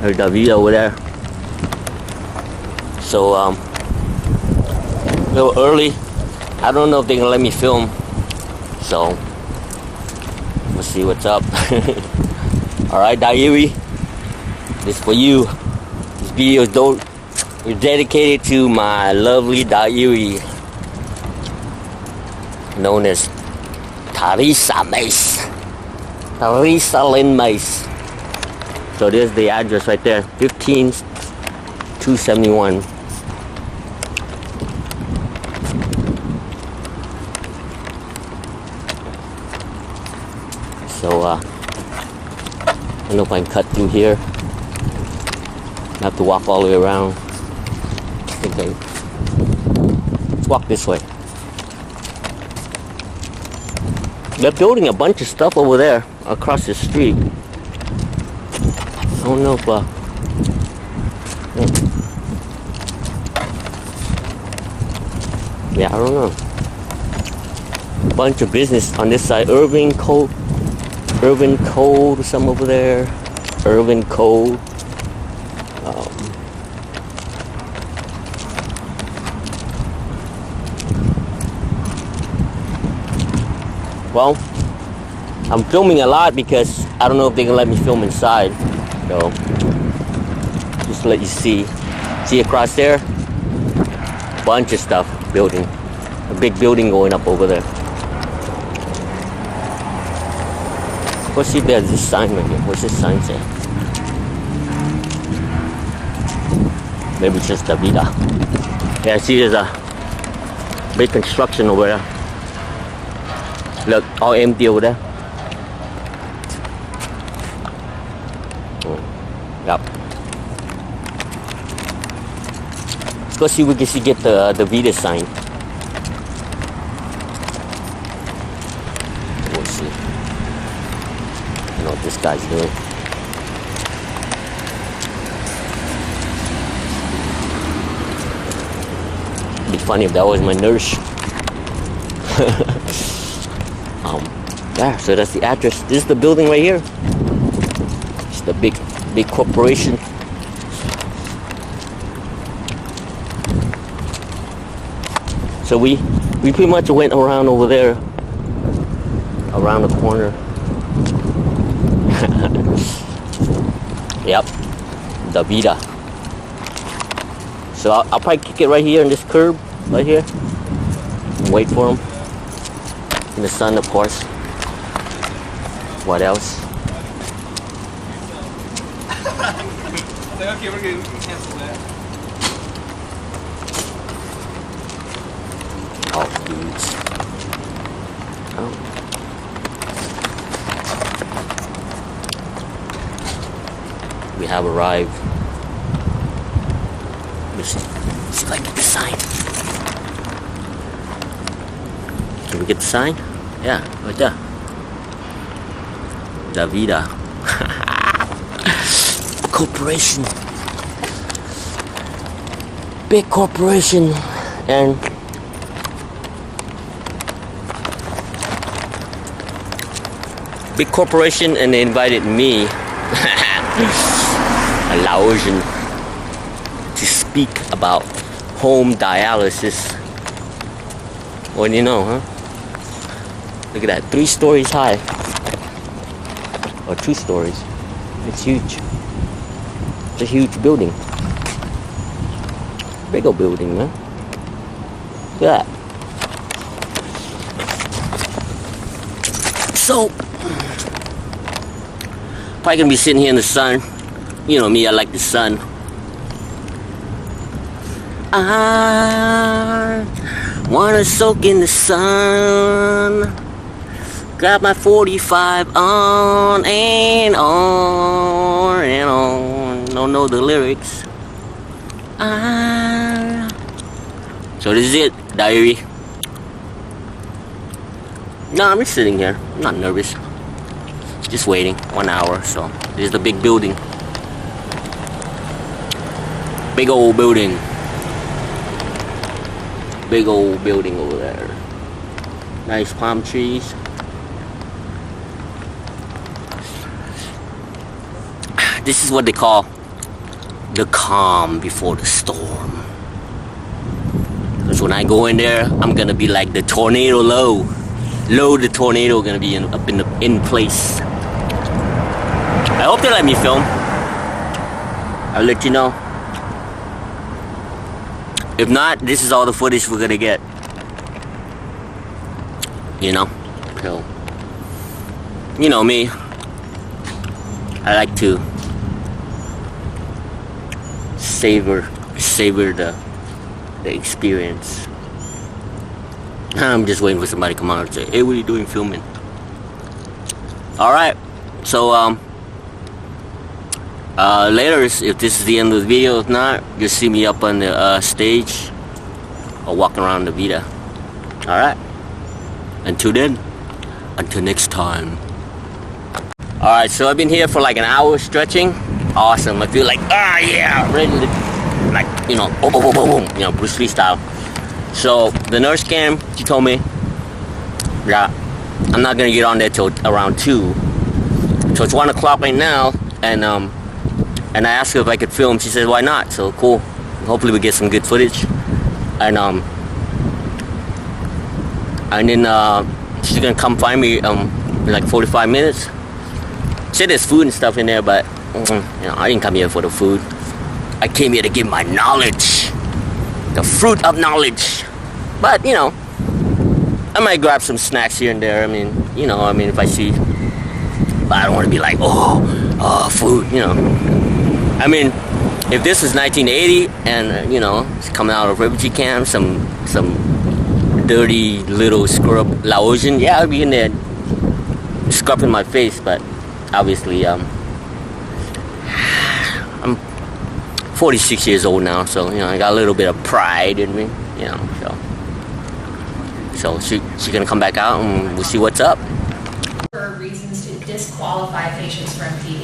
There's Davita over there. So a little early. I don't know if they're gonna let me film. So let's see what's up. Alright, Diary. This for you. This video is dedicated to my lovely Diary, known as Teresa Mace. Teresa Lynn Mace. So there's the address right there, 15271. So I don't know if I can cut through here. I have to walk all the way around. Okay. Let's walk this way. They're building a bunch of stuff over there across the street. I don't know if yeah, I don't know. A bunch of business on this side. Urban Code or something over there. Urban Code. Well, I'm filming a lot because I don't know if they're gonna let me film inside. So just to let you see across there, bunch of stuff building, a big building going up over there. Let's see if there's this sign right here. What's this sign say? Maybe it's just Davita. Yeah, I see there's a big construction over there. Look, all empty over there. Yep. Let's go see if we can get the Davita sign. We'll see. I don't know what this guy's doing. It'd be funny if that was my nurse. Yeah, so that's the address. This is the building right here. It's the big corporation. So we pretty much went around over there, around the corner. Yep, Davita. So I'll probably kick it right here on this curb, right here, and wait for him. In the sun, of course. What else? Okay, we can cancel that. Oh, dudes. Oh. We have arrived. Let's see if I can get the sign. Can we get the sign? Yeah, right there. Davita. Corporation. Big corporation. And big corporation, and they invited me, a Laotian, to speak about home dialysis. What do you know, huh? Look at that, 3 stories high. Or 2 stories. It's huge. It's a huge building. Big old building, man. Look at that. So, probably gonna be sitting here in the sun. You know me, I like the sun. I wanna soak in the sun. Got my 45 on and on and on. Don't know the lyrics. So this is it, diary. No, I'm just sitting here. I'm not nervous. Just waiting 1 hour. So this is the big building. Big old building. Big old building over there. Nice palm trees. This is what they call the calm before the storm. Because when I go in there, I'm gonna be like the tornado Lo. Lo the tornado gonna be in place. I hope they let me film. I'll let you know. If not, this is all the footage we're gonna get. You know? So, you know me. I like to savor the experience. I'm just waiting for somebody to come out and say, "Hey, what are you doing filming?" Alright, so later, if this is the end of the video, if not, you'll see me up on the stage or walking around Davita. Alright, until then, until next time. Alright, so I've been here for like an hour stretching. Awesome, I feel like, yeah, ready to, like, you know, boom, boom, boom, boom, boom, you know, Bruce Lee style. So the nurse came, she told me, yeah, I'm not gonna get on there till around 2. So it's 1 o'clock right now, and I asked her if I could film. She said, why not? So cool. Hopefully we get some good footage. And then she's gonna come find me in like 45 minutes. She said there's food and stuff in there, but you know, I didn't come here for the food. I came here to give my knowledge, the fruit of knowledge. But you know, I might grab some snacks here and there. I mean, you know, if I see, but I don't want to be like, oh, food, you know. I mean, if this was 1980 and you know, it's coming out of refugee camp, some dirty little scrub Laotian, yeah, I'd be in there scrubbing my face. But obviously, I'm 46 years old now, so you know, I got a little bit of pride in me, you know. So she's gonna come back out and we'll see what's up. For reasons to disqualify patients from PD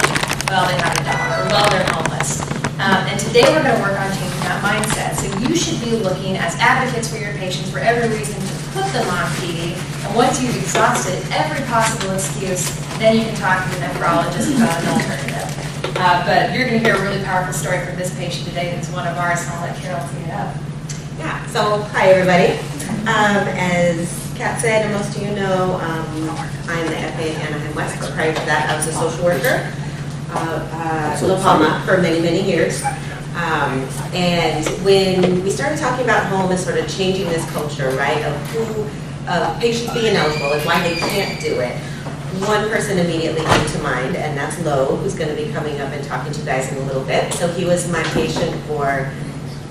while they have a dog or while they're homeless. And today we're going to work on changing that mindset. So you should be looking as advocates for your patients for every reason to put them on PD. And once you've exhausted every possible excuse, then you can talk to the nephrologist about an alternative. But you're going to hear a really powerful story from this patient today that's one of ours, and I'll let Carol tee it up. Yeah, so hi everybody. As Kat said, and most of you know, I'm the FA in Anaheim West, but prior to that I was a social worker La Palma for many, many years. And when we started talking about home and sort of changing this culture, right, of who patients being eligible and why they can't do it, one person immediately came to mind, and that's Lo, who's going to be coming up and talking to you guys in a little bit. So he was my patient for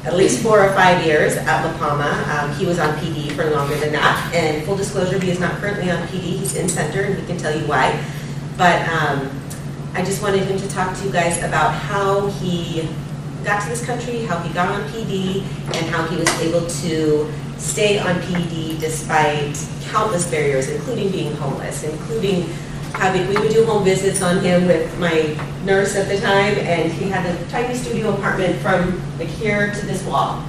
at least 4 or 5 years at La Palma. He was on PD for longer than that. And full disclosure, he is not currently on PD. He's in center, and he can tell you why. But I just wanted him to talk to you guys about how he got to this country, how he got on PD, and how he was able to stay on PD despite countless barriers, including being homeless, including having, we would do home visits on him with my nurse at the time, and he had a tiny studio apartment from like here to this wall,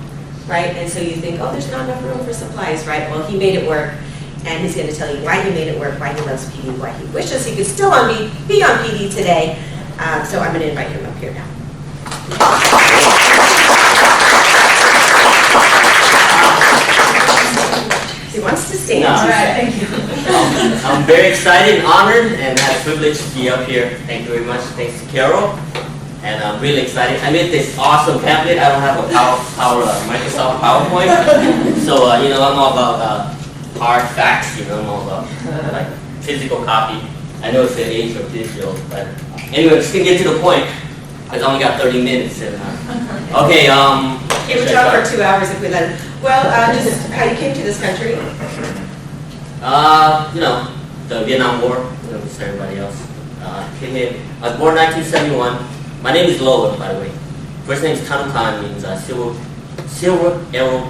right? And so you think, oh, there's not enough room for supplies, right? Well, he made it work, and he's going to tell you why he made it work, why he loves PD, why he wishes he could still be on PD today. So I'm going to invite him up here now. He wants to stand. No. All right, thank you. I'm very excited and honored and have the privilege to be up here. Thank you very much. Thanks to Carol. And I'm really excited. I made this awesome pamphlet. I don't have a Microsoft PowerPoint. So, you know, I'm all about hard facts. You know, I'm all about like physical copy. I know it's the age of digital, but anyway, I'm just going to get to the point because I only got 30 minutes. And, okay, It would talk for 2 hours if we let him. Well, just how you came to this country. You know, the Vietnam War, you know, just everybody else. Came here. I was born 1971. My name is Lo, by the way. First name is Tanukan, means silver arrow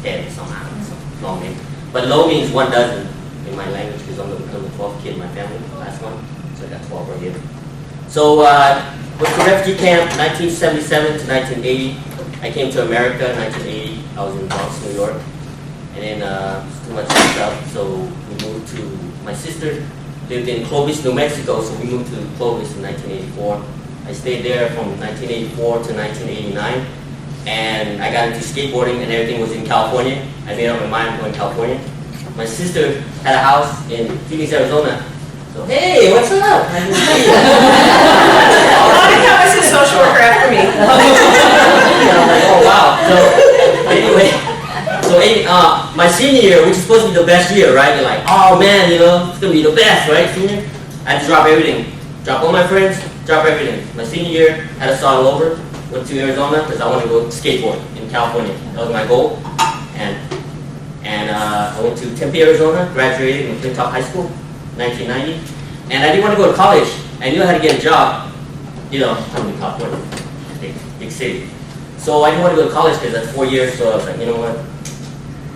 head, somehow. It's a long name. But Lo means 1 dozen in my language because I'm the 12th kid in my family, the last one. So I got 12 right here. So, went to refugee camp 1977 to 1980. I came to America in 1980. I was in Bronx, New York. And then too much stuff, so we moved to, my sister lived in Clovis, New Mexico, so we moved to Clovis in 1984. I I stayed there from 1984 to 1989, and I got into skateboarding, and everything was in California. I made up my mind going to California. My sister had a house in Phoenix, Arizona. So, hey, what's up? I didn't see you. Monica was a social worker after me. And I'm like, oh wow. So anyway, my senior year, which is supposed to be the best year, right? You're like, oh man, it's gonna be the best, right? Senior, I had to drop everything, drop all my friends, drop everything. My senior year, I had to start all over. Went to Arizona because I wanted to go skateboard in California. That was my goal, and I went to Tempe, Arizona, graduated in McClintock High School, 1990, and I didn't want to go to college. I knew I had to get a job. I'm in California, big city. So I didn't want to go to college because that's 4 years, so I was like, you know what?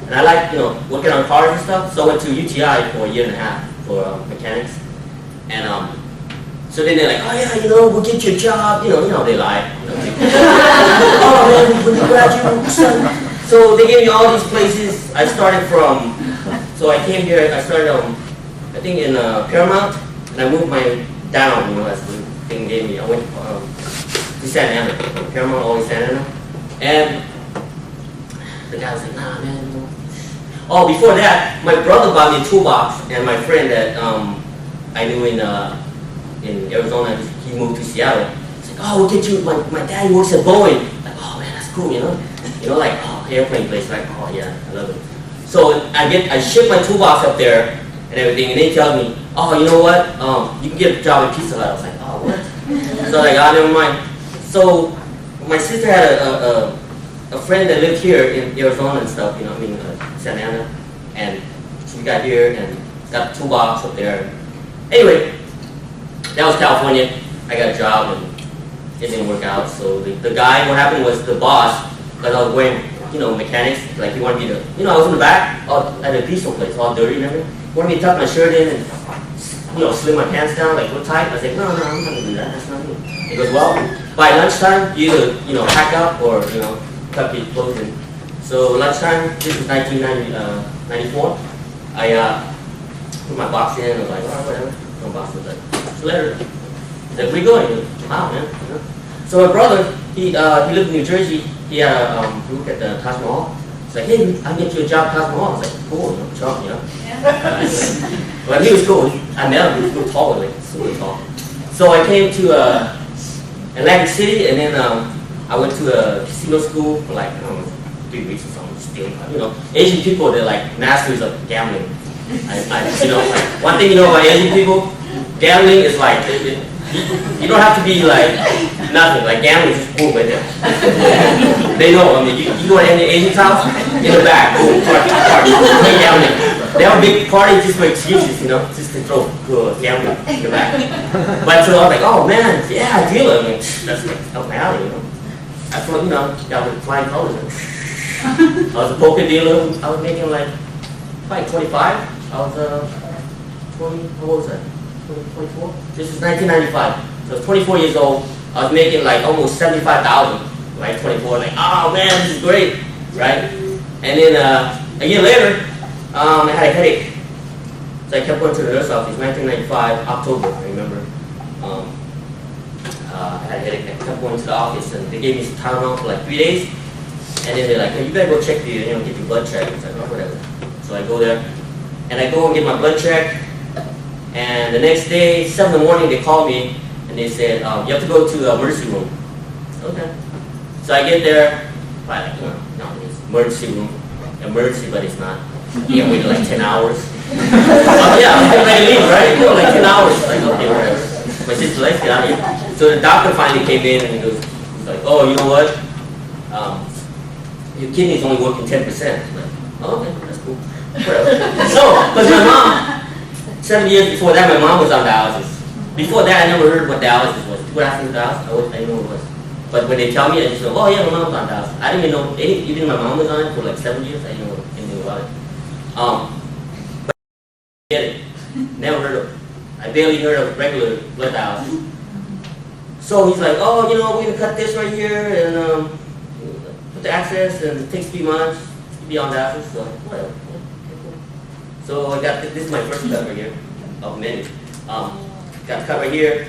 And I like, working on cars and stuff, so I went to UTI for a year and a half for mechanics. And so then they're like, oh yeah, we'll get you a job, they lie. Oh man, when you graduate, son. So they gave me all these places. I started from, so I came here, I started, I think in Paramount, and I moved my down, as the thing gave me. I went to Santa Ana, from Paramount all the way to Santa Ana. And the guy was like, nah man, Oh, before that, my brother bought me a toolbox, and my friend that I knew in Arizona, he moved to Seattle. He's like, oh, we'll get you, my dad works at Boeing. Like, oh man, that's cool, like, oh, airplane place, like, oh yeah, I love it. So I ship my toolbox up there and everything, and they tell me, oh, you know what, you can get a job at Pizza Hut. I was like, oh, what? So like, oh, never mind. So my sister had a friend that lived here in Arizona and stuff, Santa Ana, and she got here and got a toolbox up there. Anyway, that was California. I got a job and it didn't work out. So the guy, what happened was the boss, because I was wearing, mechanics, like he wanted me to, I was in the back at a pizza place, all dirty and everything. He wanted me to tuck my shirt in and, slim my pants down, like real tight. I was like, no, I'm not gonna do that. That's not me. He goes, well, by lunchtime, you either, pack up or, tuck your clothes in. So lunchtime, this was 1994, I put my box in, I was like, oh, whatever. My boss was like, it's a letter. He's like, where you going? Wow, man. So my brother, he lived in New Jersey. He had he worked at the Taj Mahal. He's like, hey, I'll get you a job at Taj Mahal. I was like, cool, Trump, Yeah. But he was cool. I met him, he was real tall, like super tall. So I came to Atlantic City, and then I went to a casino school for like, I don't know, 3 weeks or something, stealing. Asian people, they're like masters of gambling. One thing about Asian people, gambling is like, you don't have to be like nothing, like gambling is just boom right there. They know, you go to any Asian's house, in the back, boom, party, play gambling. They have a big party just for excuses, just to throw gambling in the back. But so I was like, oh man, yeah, I deal it. That's like up my alley, That's what, got with flying colors. I was a poker dealer, I was making like, probably 25. I was 20, what was that? 24? This is 1995. So I was 24 years old. I was making like almost 75,000, right? 24, like, oh man, this is great, right? And then a year later, I had a headache. So I kept going to the nurse office, 1995, October, I remember. I had a headache, I kept going to the office, and they gave me some Tylenol for like 3 days. And then they're like, hey, you better go check get your blood checked. I was like, oh, whatever. So I go there, and I go and get my blood check. And the next day, 7 in the morning, they called me, and they said, you have to go to the emergency room. Okay. So I get there, like, it's emergency room. Emergency, but it's not. You have to wait like 10 hours. Yeah, I'm getting ready to leave, right? Like 10 hours. Like, okay, whatever. My sister, let's get out of here. So the doctor finally came in, and he's like, oh, you know what? Your kidney's only working 10%. I'm like, oh, okay, that's cool. Whatever. So, because my mom, 7 years before that, my mom was on dialysis. Before that, I never heard what dialysis was. People asked me what dialysis, I didn't know what it was. But when they tell me, I just go, oh yeah, my mom's on dialysis. I didn't even know, even my mom was on it for like 7 years, I didn't know anything about it. But I get it. Never heard of it. I barely heard of regular blood dialysis. So he's like, oh, we're going to cut this right here, and put the access, and it takes 3 months to be on dialysis. So, whatever. So I got, this is my first cut right here, of many. Got cut right here.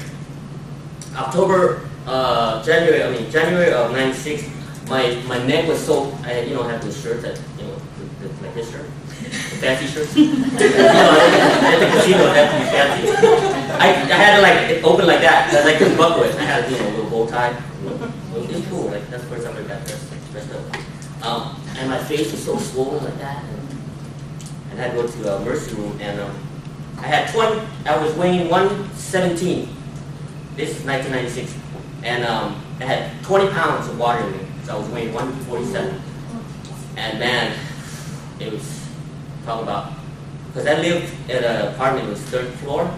October January of '96, my neck was so, I have this shirt that, like this shirt, the fancy shirt. At the casino, it had to be fancy. I had to it open like that, because I couldn't buckle it. I had a little bow tie. It was cool, that's the first time I got dressed up. And my face was so swollen like that. And I had to go to the emergency room, and I was weighing 117. This is 1996. And I had 20 pounds of water in me, so I was weighing 147. And man, it was, talking about, because I lived at an apartment, it was 3rd floor,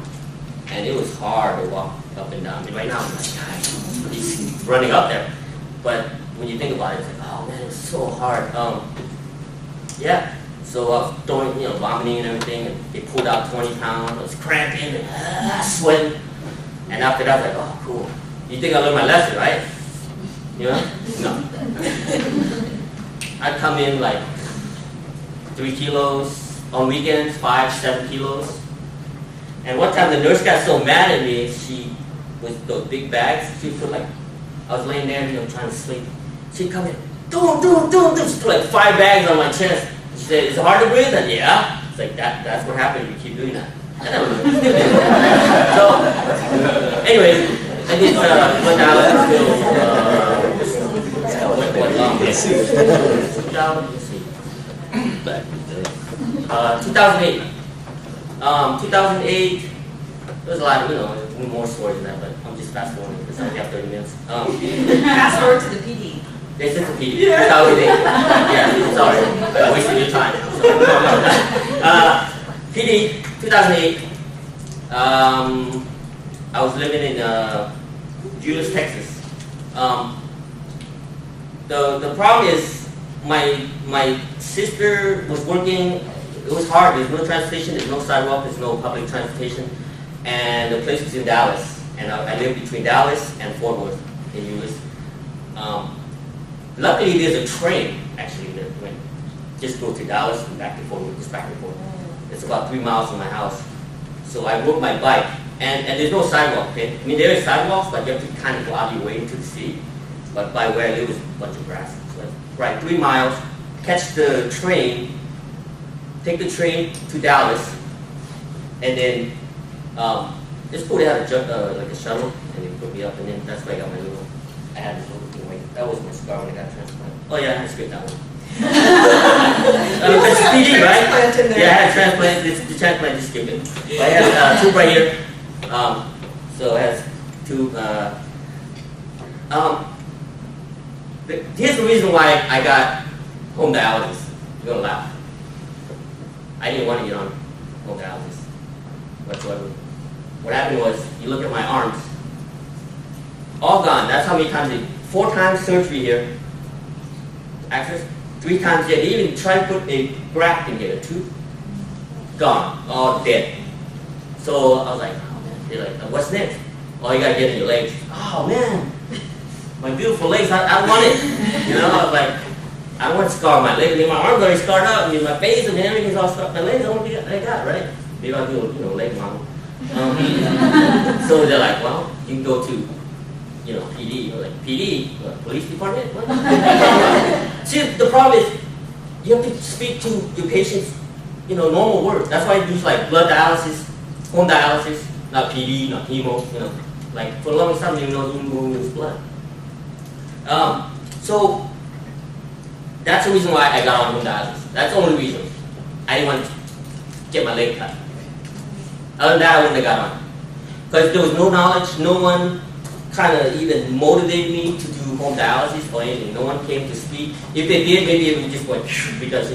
and it was hard to walk up and down. I mean, right now, I'm like, God, he's running up there. But when you think about it, it's like, oh man, it's so hard. Yeah, so I was throwing, vomiting and everything, and they pulled out 20 pounds, I was cramping and sweating. And after that, I was like, oh, cool. You think I learned my lesson, right? No. I'd come in like 3 kilos, on weekends, 5, 7 kilos. And one time the nurse got so mad at me, she, with those big bags, she put I was laying there, trying to sleep. She'd come in, don't. She put 5 bags on my chest. She said, is it hard to breathe? And yeah. It's like, that's what happens if you keep doing that. So, anyway, I did what now? Let's see. 2008. 2008. There's a lot of more stories than that, but I'm just fast forwarding because I only have 30 minutes. Fast forward to the PD. They said the PD. 2008. Yeah, sorry, I wasted your time. PD, 2008. I was living in Julius, Texas. The problem is my sister was working. It was hard. There's no transportation. There's no sidewalk. There's no public transportation, and the place was in Dallas. And I lived between Dallas and Fort Worth in Julius. Luckily, there's a train actually that went just go to Dallas and back to Fort Worth, just back and forth. It's about 3 miles from my house. So I rode my bike, and there's no sidewalk, okay? I mean, there are sidewalks, but you have to kind of go out of your way into the city. But by where I live was a bunch of grass. So I ride 3 miles, catch the train, take the train to Dallas, and then just put out like a shuttle, and they put me up, and then that's where I got I had this little thing right. That was my scar when I got transplanted. Oh yeah, I skipped that one. It's PD, right? Yeah, I had transplant. The transplant just skipped it. But I had 2 right here. So it has 2. Here's the reason why I got home dialysis. You're gonna laugh. I didn't want to get on home dialysis whatsoever. What happened was, you look at my arms, all gone. That's how many times 4 times surgery here. Access. 3 times dead. They even tried to put a graft in here, 2 gone, all dead. So I was like, oh man. They're like, what's next? Oh, you gotta get in your legs. Oh man, my beautiful legs. I want it. I was like, I don't want to scar my legs. I mean, my arms are already scarred up. I mean, my face and everything's all scarred. My legs, I got right. Maybe I'll do a leg model. So they're like, well, you can go to PD, PD, police department? What? See, the problem is, you have to speak to your patients, normal words. That's why I use blood dialysis, home dialysis, not PD, not chemo, for the longest time, you didn't know who was blood. So, that's the reason why I got on home dialysis. That's the only reason. I didn't want to get my leg cut. Other than that, I wouldn't have got on. Because there was no knowledge, no one kind of even motivated me to do home dialysis or anything. No one came to speak. If they did, maybe it would just go because,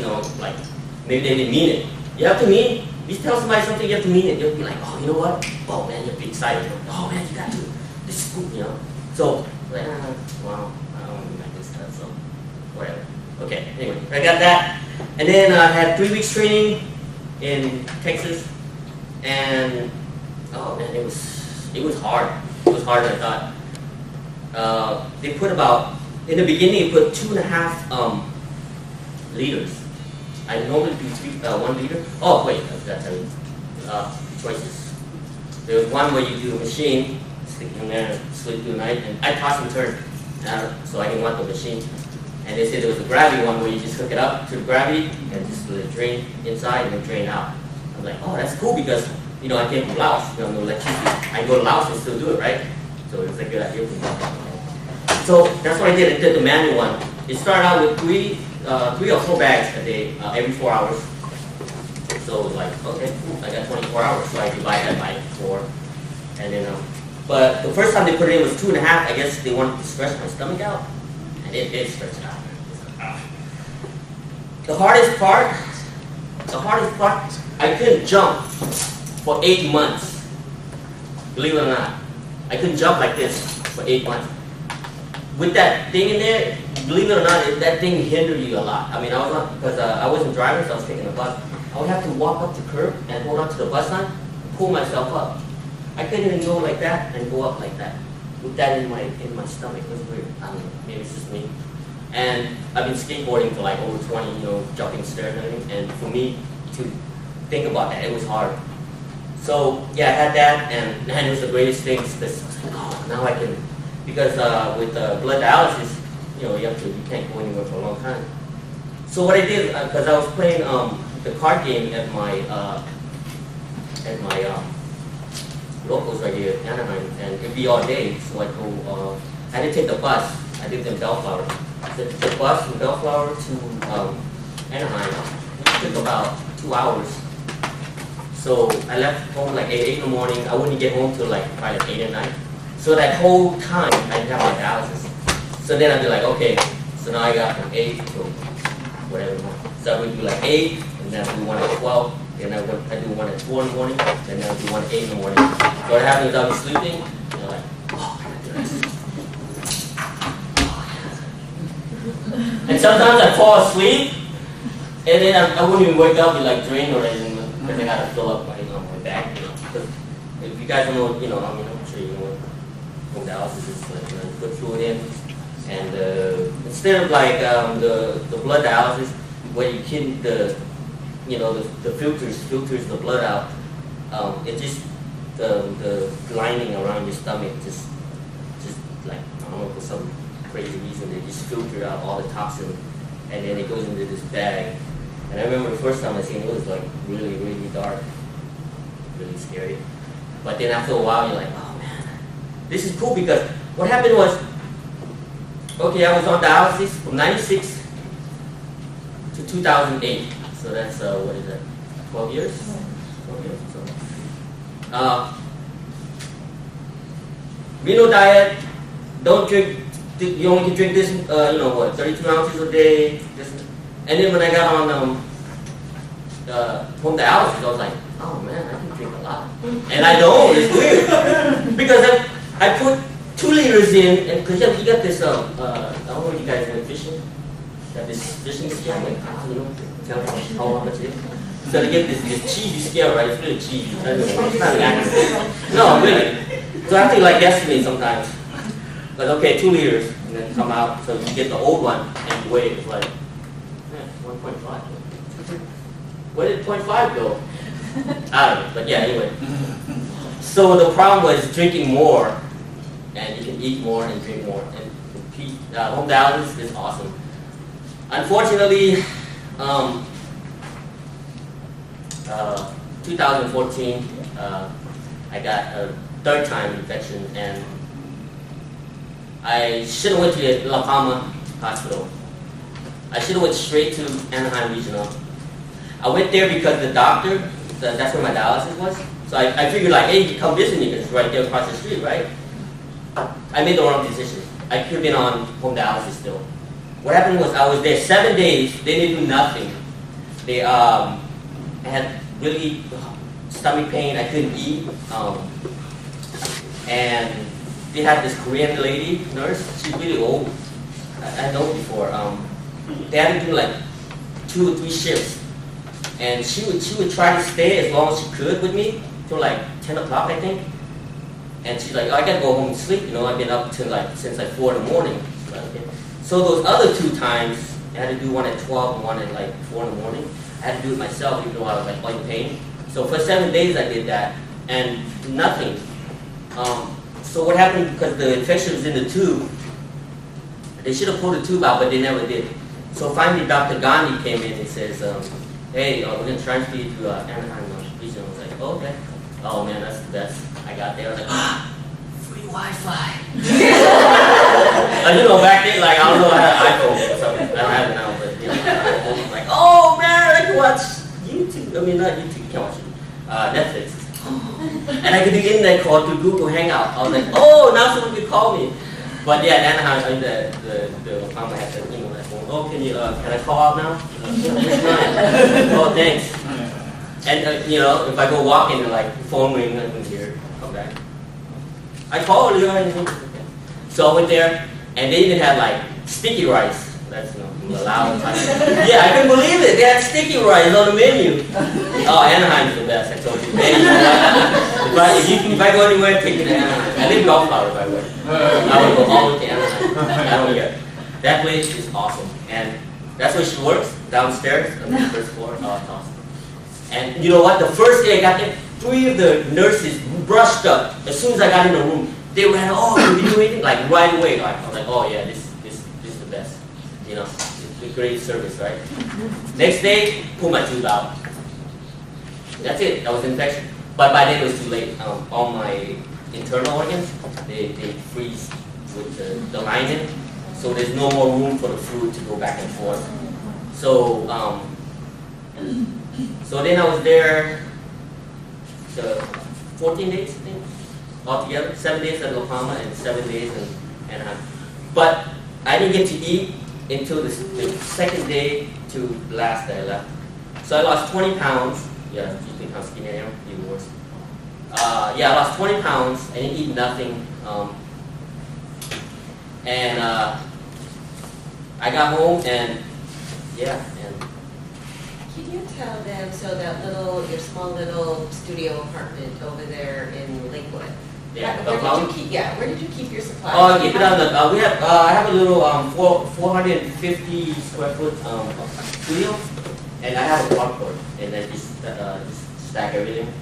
maybe they didn't mean it. You have to mean it. You tell somebody something, you have to mean it. You'll be like, oh, you know what? Oh, man, you'll be excited. Oh, man, you got to. This is cool, So, well, I don't want to make this stuff, so whatever. Okay, anyway, I got that. And then I had 3 weeks training in Texas. And, oh, man, it was hard. It was harder than I thought. They put in the beginning, they put 2.5 liters. I normally do 1 liter. Oh, wait, that's choices. There was one where you do a machine, stick it in there and sleep through the night. And I tossed and turned, so I didn't want the machine. And they said there was a gravity one where you just hook it up to the gravity and just let it drain inside and then drain out. I'm like, oh, that's cool because, you know, I came from Laos, you know, no electricity. I go to Laos and still do it, right? So it's a good idea for me. So that's what I did. I did the manual one. It started out with three or four bags a day, every 4 hours. So it was like, okay, cool, I got 24 hours, so I divide that by 4. And then, but the first time they put it in was 2.5. I guess they wanted to stretch my stomach out. And it did stretch it out. The hardest part, I couldn't jump for 8 months. Believe it or not. I couldn't jump like this for 8 months. With that thing in there, believe it or not, that thing hindered you a lot. I mean, I was not, because I wasn't driving, so I was taking the bus. I would have to walk up the curb and hold on to the bus line, pull myself up. I couldn't even go like that and go up like that. With that in my stomach, it was weird. I don't know, maybe it's just me. And I've been skateboarding for like over 20, you know, jumping stairs and everything. And for me to think about that, it was hard. So yeah, I had that, and it was the greatest thing because I was like, oh, now I can. Because with blood dialysis, you know, you can't go anywhere for a long time. So what I did, because I was playing the card game at my locals right here in Anaheim, and it'd be all day. So I go, I didn't take the bus. I lived in Bellflower. The bus from Bellflower to Anaheim, it took about 2 hours. So I left home like 8 in the morning. I wouldn't get home till like probably like 8 at night. So that whole time I didn't have my dialysis. So then I'd be like, okay, so now I got from 8 to whatever. So I would do like 8, and then I do one at 12, then I do one at 4 in the morning, then I do one at 8 in the morning. So what happened is I was sleeping, and I'm like, oh, I gotta do this. And sometimes I fall asleep, and then I wouldn't even wake up and like drain or anything, because I gotta fill up my, my bag, you know. Because if you guys don't know, you know, I mean, I'm sure you know what dialysis is like, you know, you put fluid in, and instead of like the blood dialysis, where you keep the, you know, the filters the blood out, it just, the lining around your stomach just like, I don't know, for some crazy reason, they just filter out all the toxin, and then it goes into this bag. And I remember the first time I seen it, it was like really, really dark, really scary. But then after a while, you're like, oh man, this is cool, because what happened was, okay, I was on dialysis from 96 to 2008. So that's, what is that, 12 years? 12 years or so. Renal diet, don't drink, you only can drink this, you know what, 32 ounces a day. And then when I got on home dialysis, I was like, oh man, I can drink a lot. And I don't, it's weird. Because I put 2 liters in, and because you got this, I don't know if you guys went fishing. You have this fishing scale, like, you know, tell me how much it is. So they get this cheesy scale, right? It's really cheesy. It's not accurate. No, really. So I have to like guesstimate sometimes. But okay, 2 liters, and then come out. So you get the old one, and weigh it, it's like, 1.5. Where did 0.5 go? I don't know, but yeah, anyway. So the problem was drinking more, and you can eat more and drink more. And home dialysis is awesome. Unfortunately, 2014, I got a 3rd time infection, and I should have went to the Laguna hospital. I should have went straight to Anaheim Regional. I went there because the doctor, that's where my dialysis was. So I figured like, hey, you can come visit me because it's right there across the street, right? I made the wrong decision. I could have been on home dialysis still. What happened was I was there 7 days, they didn't do nothing. They I had really stomach pain, I couldn't eat. And they had this Korean lady, nurse, she's really old. I know before. They had to do like 2 or 3 shifts. And she would try to stay as long as she could with me till like 10 o'clock, I think. And she's like, oh, I gotta go home and sleep. You know, I've been up till like since like 4 in the morning. So those other 2 times, I had to do one at 12 and one at like 4 in the morning. I had to do it myself, even though I was like in pain. So for 7 days I did that, and nothing. So what happened, because the infection was in the tube, they should have pulled the tube out, but they never did. So finally, Dr. Gandhi came in and says, hey, we're going to transfer you to Anaheim region. I was like, oh, okay. Oh man, that's the best. I got there, I was like, free Wi-Fi. You know, back then, like, I don't know, I had an iPhone or something. I don't have it now, but, you know, I was like, oh man, I can watch YouTube. I mean, not YouTube, you can't watch it. Netflix. And I could do internet call through Google Hangout. I was like, oh, now someone could call me. But yeah, in Anaheim, I mean, the mama had said, you know, that phone. Oh, can I call out now? Oh, thanks. And you know, if I go walking and like phone ring, I can hear it, come back. I called you. So I went there, and they even had like sticky rice. That's, you know, allowed. Yeah, I couldn't believe it. They had sticky rice on the menu. Oh, Anaheim's the best. I told you. If I go anywhere, take it to Anaheim. I live in Gulfport, by the way. I would go all the way to Anaheim. I don't care. That place is awesome, and that's where she works, downstairs on the first floor. Oh, it's awesome. And you know what? The first day I got there, 3 of the nurses brushed up. As soon as I got in the room, they were like, oh, did you do anything? Like right away. Like, I was like, oh yeah, this is the best. You know, it's great service, right? Next day, pull my tube out. That's it. That was infection. But by then it was too late. All my internal organs, they freeze with the lining, so there's no more room for the fluid to go back and forth. So so then I was there 14 days, I think, altogether. 7 days at La Palma and 7 days in Anaheim. But I didn't get to eat until the second day to the last day I left. So I lost 20 pounds. Yeah, you think how skinny I am? Even worse. Yeah, I lost 20 pounds. I didn't eat nothing. I got home and yeah. Can you tell them, so that your small little studio apartment over there in Lakewood? Yeah. Where did you keep your supplies? Oh, keep it on the. We have. I have a little 450 square foot studio, and I have a carport, and I just stack everything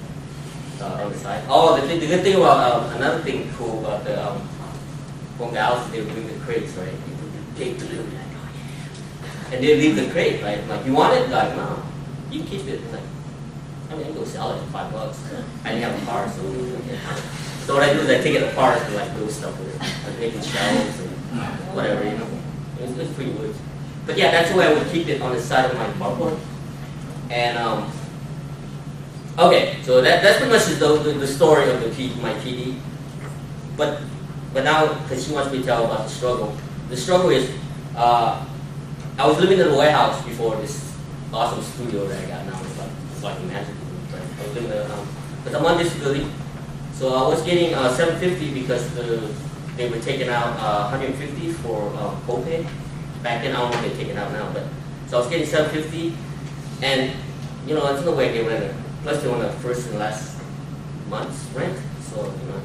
on the side. Oh, the good thing about another thing cool about the from dialysis, they bring the crates, right? They take the little. And they leave the crate, right? Like, you want it? Like, no, you can keep it. Like, I mean, I can go sell it for $5. I didn't have a car, so what I do is I take it apart and like do stuff with it, like making shelves and whatever, you know. It was pretty good. But yeah, that's the way I would keep it on the side of my carport. And okay, so that's pretty much the story of my PD. But now, because she wants me to tell about the struggle. The struggle is. I was living in a warehouse before this awesome studio that I got now. It's like magic. Right? I was living but I'm on disability, so I was getting $750 because they were taking out $150 for copay. Back then, I don't know if they're taking out now, but so I was getting $750, and you know, there's no way they rent it. Plus, they want the first and last month's rent. So you know,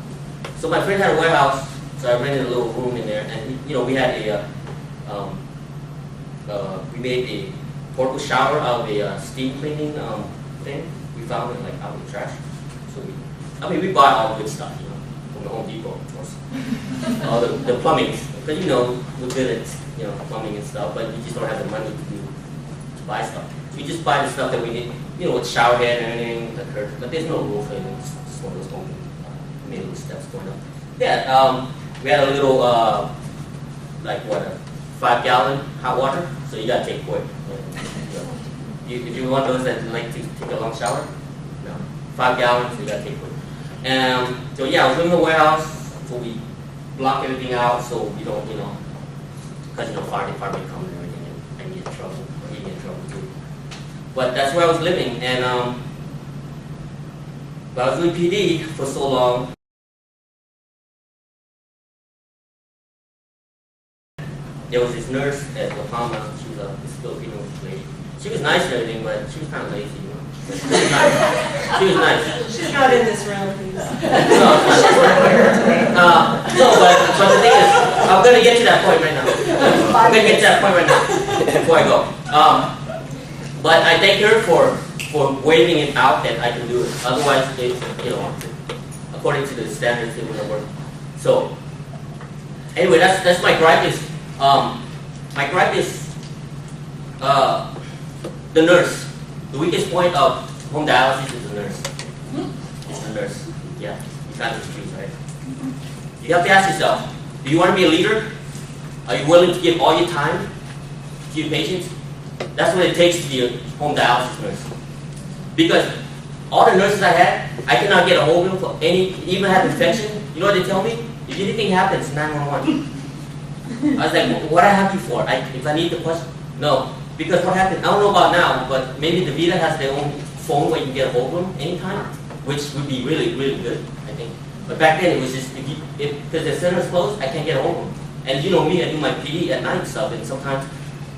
so my friend had a warehouse, so I rented a little room in there, and you know, we had a we made a portable shower out of a steam cleaning thing. We found it like out of the trash. So we bought all the good stuff, you know, from the Home Depot, of course. All the plumbing, because you know we're good at plumbing and stuff, but we just don't have the money to buy stuff. So we just buy the stuff that we need, you know, with shower head and everything, the curtain. But there's no roof, and it's just one of those home made steps going up. Yeah, we had a little like what a 5-gallon hot water, so you gotta take quick. If you want those that like to take a long shower, no. 5 gallons, you gotta take quick. So yeah, I was living in the warehouse, so we block everything out so we don't, because fire department comes and everything, and get in trouble, or he get in trouble too. But that's where I was living, and but I was doing PD for so long. There was this nurse at La Palma. She was this Filipino lady. She was nice and everything, but she was kind of lazy, you know. She was nice. She was nice. She's not in this room. But the thing is, I'm gonna get to that point right now. I'm gonna get to that point right now before I go. But I thank her for waving it out that I can do it. Otherwise, according to the standards, it wouldn't work. So anyway, that's my gripe is the nurse. The weakest point of home dialysis is the nurse. It's the nurse. Yeah, you can't excuse, right? You have to ask yourself, do you want to be a leader? Are you willing to give all your time to your patients? That's what it takes to be a home dialysis nurse. Because all the nurses I had, I could not get a hold of them for any, even have infection. You know what they tell me? If anything happens, 911. I was like, what I have you for? If I need the question? No. Because what happened, I don't know about now, but maybe Davita has their own phone where you can get a hold of them anytime, which would be really, really good, I think. But back then it was just, because the center's closed, I can't get a hold of them. And you know me, I do my PD at night and stuff, and sometimes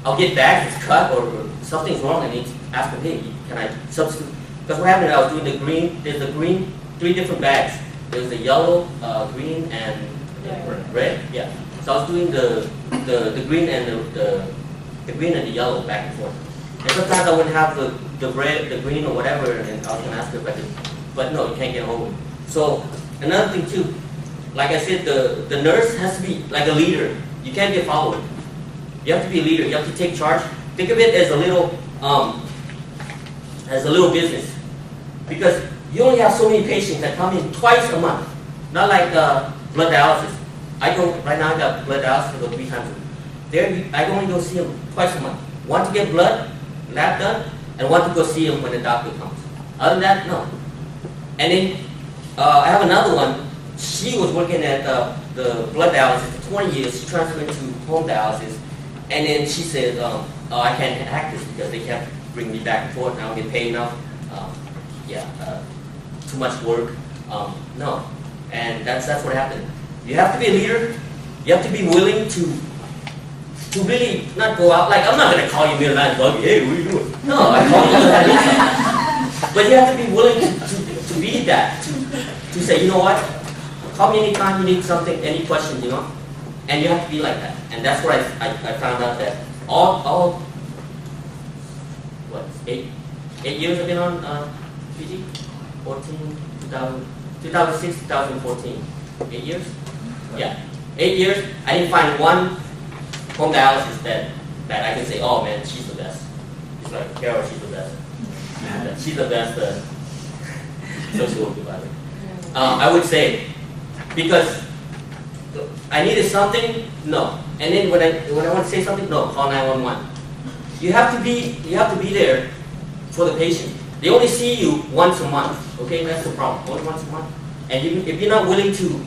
I'll get bags that's cut or something's wrong, and I need to ask them, hey, can I substitute? Because what happened, I was doing the green, there's the green, 3 different bags. There's the yellow, green, and red. Yeah. So I was doing the green and the green and the yellow back and forth. And sometimes I wouldn't have the red, the green, or whatever, and I was going to ask her if I could, but no, you can't get hold of them. So another thing too, like I said, the nurse has to be like a leader. You can't be a follower. You have to be a leader. You have to take charge. Think of it as a little business, because you only have so many patients that come in twice a month. Not like blood dialysis. I go right now. I got blood dialysis. I go 3 times a week. There, I only go see them twice a month. One to get blood, lab done, and one to go see them when the doctor comes. Other than that, no. And then I have another one. She was working at the blood dialysis for 20 years. She transferred to home dialysis, and then she said, "Oh, I can't hack this because they can't bring me back and forth. And I don't get paid enough. Too much work. No." And that's what happened. You have to be a leader. You have to be willing to really not go out. Like, I'm not going to call you middle night buggy, hey, what are you doing? No, I call you because I need something. But you have to be willing to be that, to say, you know what? Call me anytime you need something, any questions, you know? And you have to be like that. And that's where I found out that all 8 years I've been on PG? 2006, 2014. 8 years? Yeah. 8 years, I didn't find one home dialysis that I can say, oh man, she's the best. It's like, Carol, she's the best. She's the best social worker, by the way. I would say, because I needed something, no. And then when I want to say something, no, call 911. You have to be there for the patient. They only see you once a month. Okay, that's the problem. Only once a month. And if you're not willing to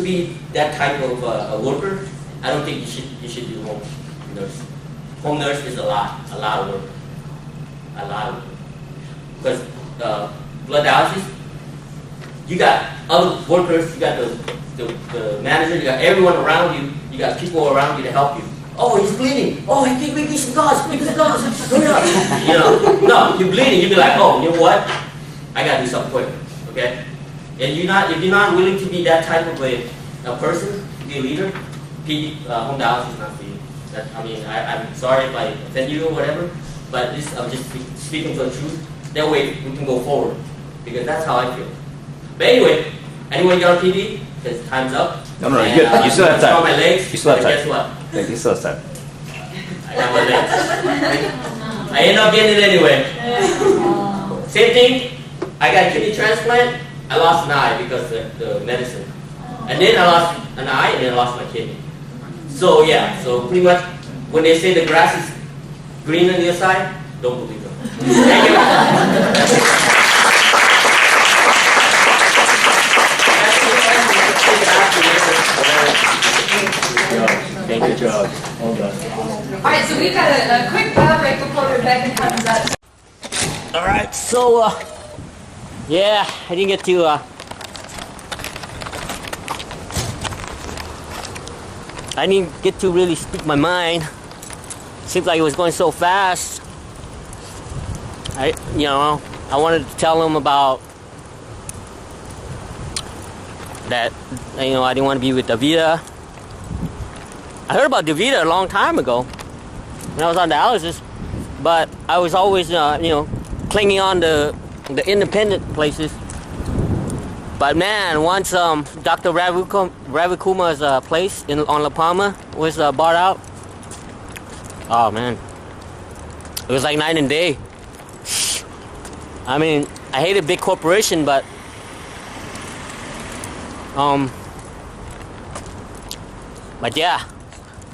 be that type of worker, I don't think you should do home nurse. Home nurse is a lot of work. A lot of work. Because blood dialysis, you got other workers, you got the manager, you got everyone around you, you got people around you to help you. Oh, he's bleeding. Oh, I think we need some gauze. Hurry up. You know, no, you're bleeding. You'll be like, oh, you know what? I gotta do something quick. Okay? And if you're not willing to be that type of a person, to be a leader, home dialysis is not for you. I'm sorry if I offend you or whatever, but I'm just speaking the truth. That way we can go forward, because that's how I feel. But anyway, anyone get on PD? Because time's up. No, you're good. You still have time. My legs. You still have time. Guess what? You still have time. I got my legs. I end up getting it anyway. Same thing. I got a kidney transplant. I lost an eye because of the medicine. And then I lost an eye, and then I lost my kidney. So yeah, so pretty much when they say the grass is green on the other side, don't believe them. Thank you. Good job. Well done. All right, so we've got a quick break before Rebecca comes up. All right, so yeah, I didn't get to really speak my mind. Seems like it was going so fast. I wanted to tell them about that. I didn't want to be with Davita. I heard about Davita a long time ago when I was on dialysis, but I was always, clinging on to the independent places. But man, once Dr. Ravikuma's place on La Palma was bought out, oh man, it was like night and day. I mean, I hate a big corporation, but yeah,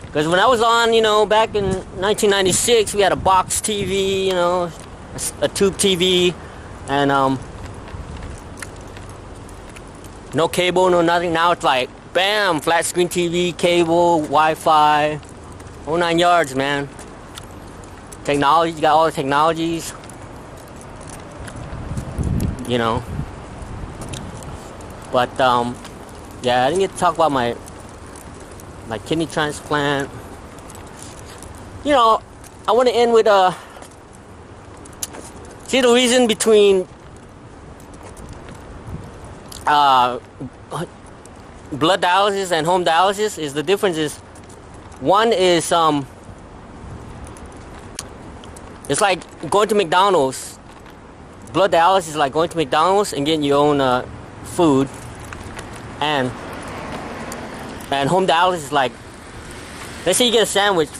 because when I was on, you know, back in 1996, we had a box TV, you know, a tube TV, and no cable, no nothing. Now it's like, bam, flat screen TV, cable, Wi-Fi, whole 9 yards, man. Technology, you got all the technologies, you know. But yeah, I didn't get to talk about my kidney transplant. You know, I want to end with see, the reason between blood dialysis and home dialysis is the difference is one is it's like going to McDonald's. Blood dialysis is like going to McDonald's and getting your own food, and home dialysis is like, let's say you get a sandwich,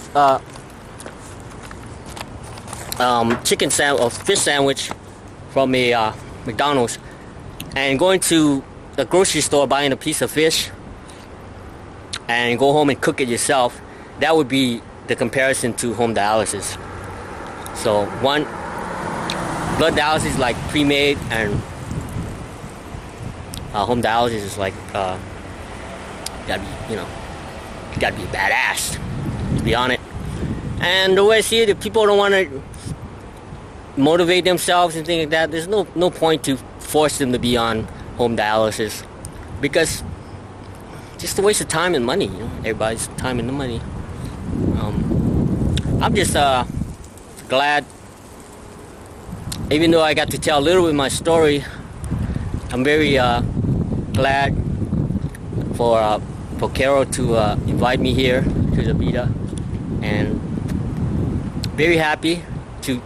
chicken sandwich or fish sandwich from a McDonald's, and going to the grocery store buying a piece of fish and go home and cook it yourself. That would be the comparison to home dialysis. So one, blood dialysis is like pre-made, and home dialysis is like gotta be, you know, you gotta be badass to be on it. And the way I see it, if people don't want to motivate themselves and things like that, there's no point to force them to be on home dialysis, because just a waste of time and money, you know, everybody's time and the money. I'm just glad, even though I got to tell a little bit of my story, I'm very glad for Carol to invite me here to Davita, and very happy to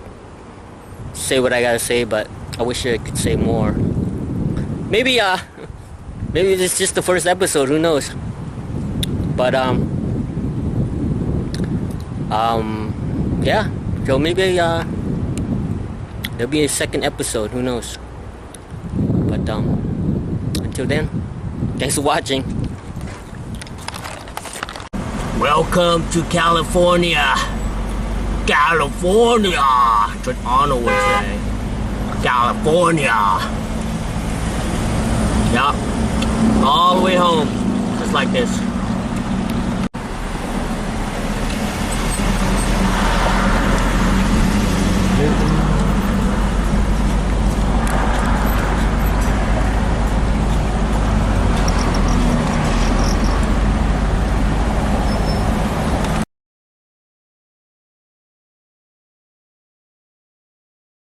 say what I gotta say, but I wish I could say more. Maybe this is just the first episode, who knows? But yeah, so maybe there'll be a second episode, who knows? But until then, thanks for watching. Welcome to California. California. That's what Arnold would say. California. Yeah. All the way home. Just like this.